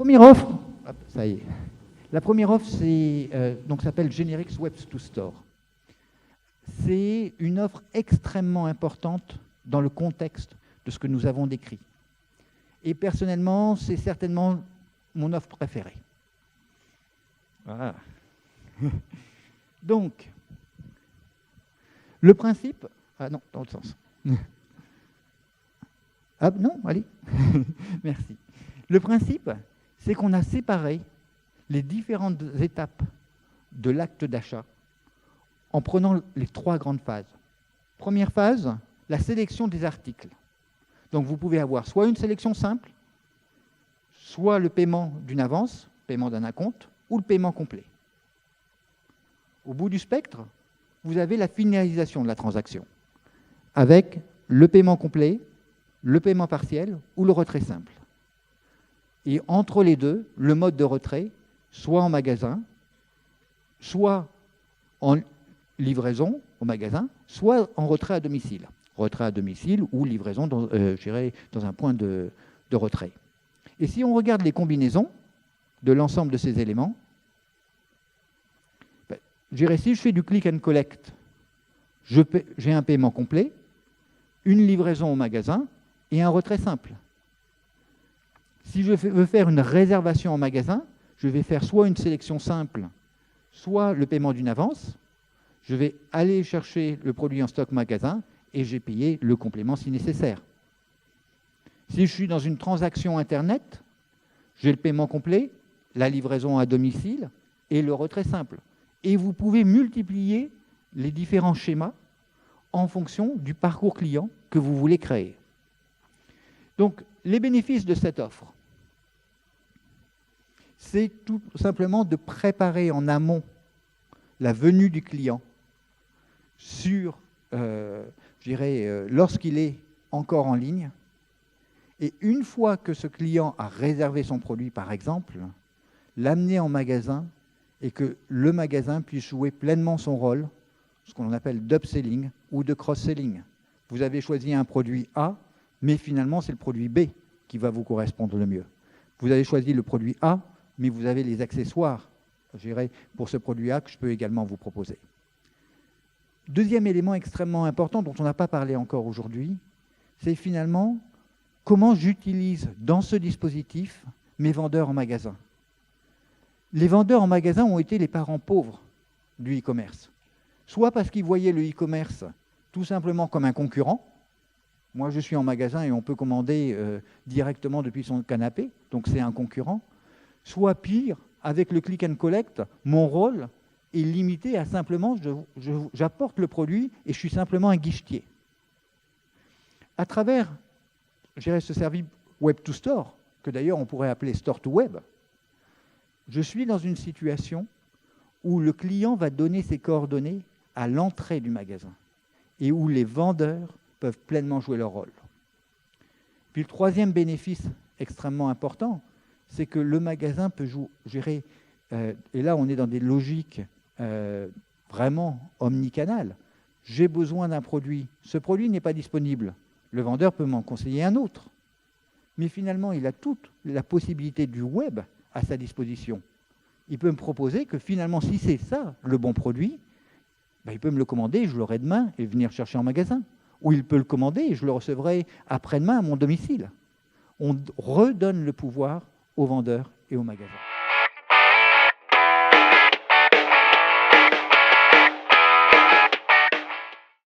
première offre, hop, ça y est. La première offre, s'appelle Generics Web to Store. C'est une offre extrêmement importante dans le contexte de ce que nous avons décrit. Et personnellement, c'est certainement mon offre préférée. Voilà. Donc, le principe... Ah non, dans l'autre sens. Ah non, allez. Merci. Le principe, c'est qu'on a séparé les différentes étapes de l'acte d'achat en prenant les 3 grandes phases. Première phase, la sélection des articles. Donc vous pouvez avoir soit une sélection simple, soit le paiement d'une avance, paiement d'un acompte, ou le paiement complet. Au bout du spectre, vous avez la finalisation de la transaction, avec le paiement complet, le paiement partiel ou le retrait simple. Et entre les deux, le mode de retrait, soit en magasin, soit en livraison au magasin, soit en retrait à domicile. Retrait à domicile ou livraison dans, dans un point de retrait. Et si on regarde les combinaisons de l'ensemble de ces éléments, si je fais du click and collect, j'ai un paiement complet, une livraison au magasin et un retrait simple. Si je veux faire une réservation en magasin, je vais faire soit une sélection simple, soit le paiement d'une avance. Je vais aller chercher le produit en stock magasin et j'ai payé le complément si nécessaire. Si je suis dans une transaction Internet, j'ai le paiement complet, la livraison à domicile et le retrait simple. Et vous pouvez multiplier les différents schémas en fonction du parcours client que vous voulez créer. Donc, les bénéfices de cette offre, c'est tout simplement de préparer en amont la venue du client sur, lorsqu'il est encore en ligne. Et une fois que ce client a réservé son produit, par exemple, l'amener en magasin et que le magasin puisse jouer pleinement son rôle, ce qu'on appelle d'upselling ou de cross-selling. Vous avez choisi un produit A, mais finalement, c'est le produit B qui va vous correspondre le mieux. Vous avez choisi le produit A, mais vous avez les accessoires, pour ce produit A que je peux également vous proposer. Deuxième élément extrêmement important dont on n'a pas parlé encore aujourd'hui, c'est finalement comment j'utilise dans ce dispositif mes vendeurs en magasin. Les vendeurs en magasin ont été les parents pauvres du e-commerce. Soit parce qu'ils voyaient le e-commerce tout simplement comme un concurrent. Moi, je suis en magasin et on peut commander directement depuis son canapé, donc c'est un concurrent. Soit pire, avec le click and collect, mon rôle est limité à simplement, j'apporte le produit et je suis simplement un guichetier. À travers, ce service Web to Store, que d'ailleurs on pourrait appeler Store to Web, je suis dans une situation où le client va donner ses coordonnées à l'entrée du magasin et où les vendeurs peuvent pleinement jouer leur rôle. Puis le troisième bénéfice extrêmement important, c'est que le magasin peut gérer, et là on est dans des logiques vraiment omnicanales. J'ai besoin d'un produit, ce produit n'est pas disponible, le vendeur peut m'en conseiller un autre. Mais finalement, il a toute la possibilité du web à sa disposition. Il peut me proposer que finalement, si c'est ça le bon produit, il peut me le commander, je l'aurai demain et venir chercher en magasin. Ou il peut le commander et je le recevrai après-demain à mon domicile. On redonne le pouvoir aux vendeurs et aux magasins.